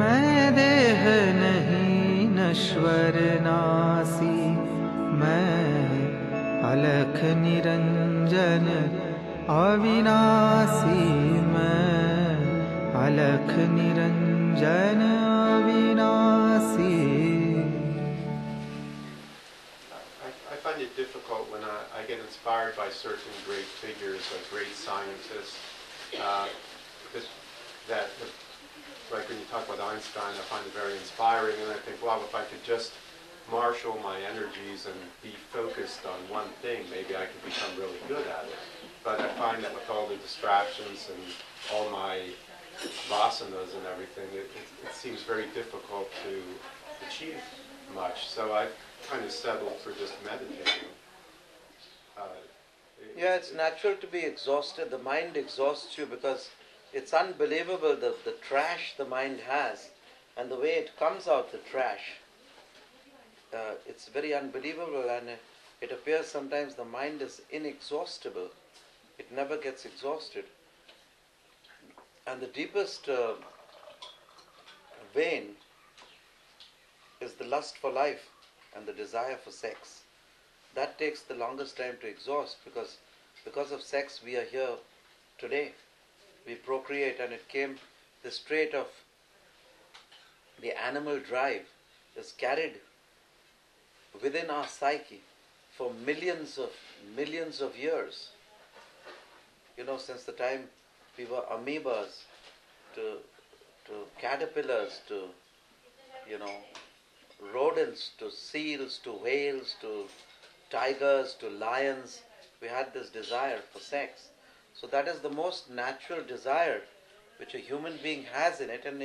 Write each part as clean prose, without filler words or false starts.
मैं देह नहीं नश्वर नासी, मैं अलख निरंजन अविनाशी, मैं अलख निरंजन अविनाशी. I find it difficult when I get inspired by certain great figures, like great scientists, because like when you talk about Einstein, I find it very inspiring, and I think, well, if I could just marshal my energies and be focused on one thing, maybe I could become really good at it. But I find that with all the distractions and all my vasanas and everything, it seems very difficult to achieve much. So I've kind of settled for just meditating. Yeah, it's natural to be exhausted. The mind exhausts you because it's unbelievable the trash the mind has and the way it comes out, the trash. It's very unbelievable, and it appears sometimes the mind is inexhaustible. It never gets exhausted. And the deepest vein is the lust for life and the desire for sex. That takes the longest time to exhaust because of sex we are here today. We procreate, and it came, this trait of the animal drive is carried within our psyche for millions of years. You know, since the time we were amoebas to caterpillars to, rodents to seals to whales to tigers to lions, we had this desire for sex. So that is the most natural desire which a human being has in it, and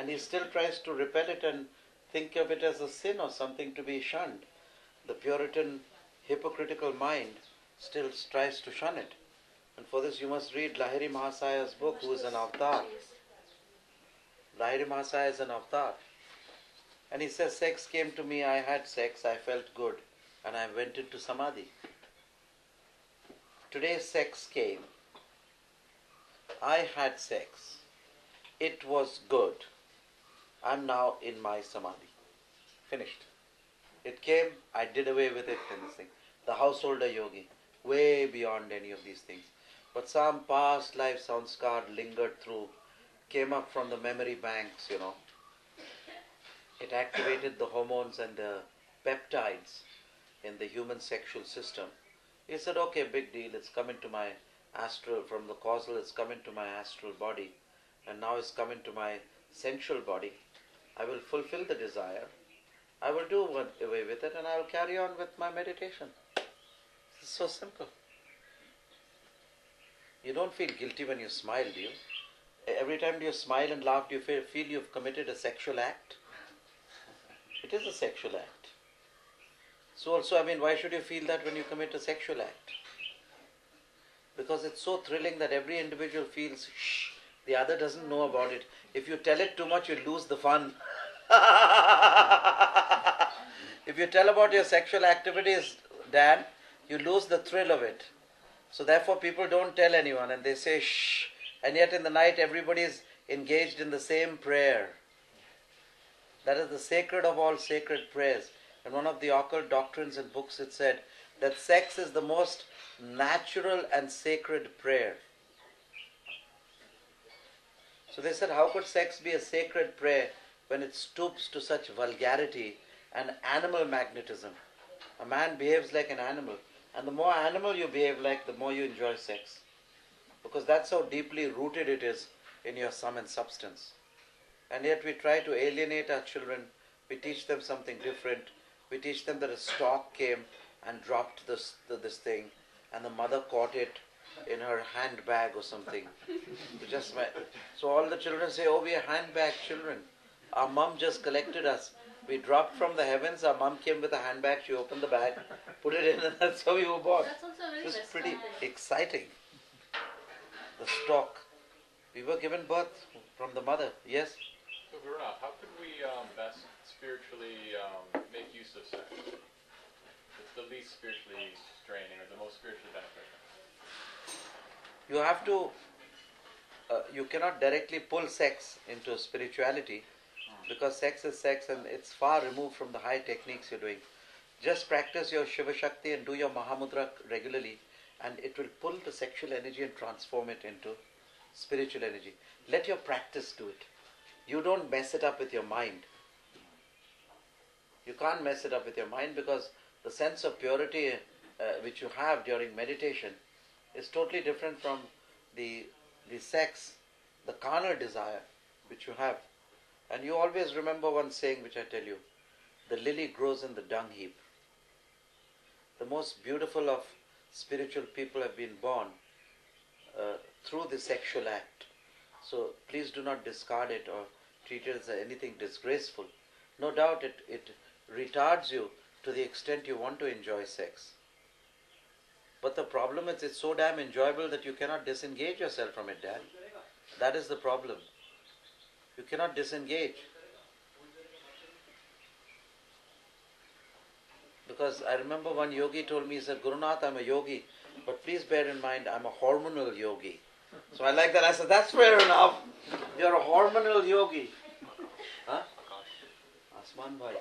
he still tries to repel it and think of it as a sin or something to be shunned. The Puritan hypocritical mind still tries to shun it. And for this you must read Lahiri Mahasaya's book, who is an avatar. Lahiri Mahasaya is an avatar. And he says, sex came to me, I had sex, I felt good, and I went into samadhi. Today sex came. I had sex. It was good. I'm now in my samadhi. Finished. It came, I did away with it in this thing. The householder yogi, way beyond any of these things. But some past life sanskar lingered through, came up from the memory banks, It activated the hormones and the peptides in the human sexual system. He said, okay, big deal, it's come into my astral, from the causal it's come into my astral body, and now it's come into my sensual body. I will fulfill the desire, I will do away with it, and I will carry on with my meditation. It's so simple. You don't feel guilty when you smile, do you? Every time you smile and laugh, do you feel you've committed a sexual act? It is a sexual act. So also, why should you feel that when you commit a sexual act? Because it's so thrilling that every individual feels, shh, the other doesn't know about it. If you tell it too much, you lose the fun. If you tell about your sexual activities, Dan, you lose the thrill of it. So therefore people don't tell anyone, and they say shh, and yet in the night everybody is engaged in the same prayer. That is the sacred of all sacred prayers. In one of the occult doctrines and books it said that sex is the most natural and sacred prayer. So they said, how could sex be a sacred prayer when it stoops to such vulgarity and animal magnetism? A man behaves like an animal, and the more animal you behave like, the more you enjoy sex. Because that's how deeply rooted it is in your sum and substance. And yet we try to alienate our children. We teach them something different. We teach them that a stork came and dropped this thing, and the mother caught it in her handbag or something. So all the children say, oh, we are handbag children. Our mom just collected us. We dropped from the heavens. Our mom came with a handbag. She opened the bag, put it in, and that's how we were born. That's also very It was pretty exciting. The stork. We were given birth from the mother. Yes? So Varuna, how could we best spiritually make use of sex? It's the least spiritually straining or the most spiritually beneficial. You have to, you cannot directly pull sex into spirituality, Because sex is sex and it's far removed from the high techniques you're doing. Just practice your Shiva Shakti and do your Mahamudra regularly, and it will pull the sexual energy and transform it into spiritual energy. Let your practice do it. You don't mess it up with your mind. You can't mess it up with your mind because the sense of purity which you have during meditation is totally different from the sex, the carnal desire which you have. And you always remember one saying which I tell you, the lily grows in the dung heap. The most beautiful of spiritual people have been born through the sexual act. So please do not discard it or treat it as anything disgraceful. No doubt it retards you to the extent you want to enjoy sex. But the problem is it's so damn enjoyable that you cannot disengage yourself from it, Dad. That is the problem. You cannot disengage. Because I remember one yogi told me, he said, Gurunath, I'm a yogi, but please bear in mind, I'm a hormonal yogi. So I like that. I said, that's fair enough. You're a hormonal yogi. Huh? Asman bhai.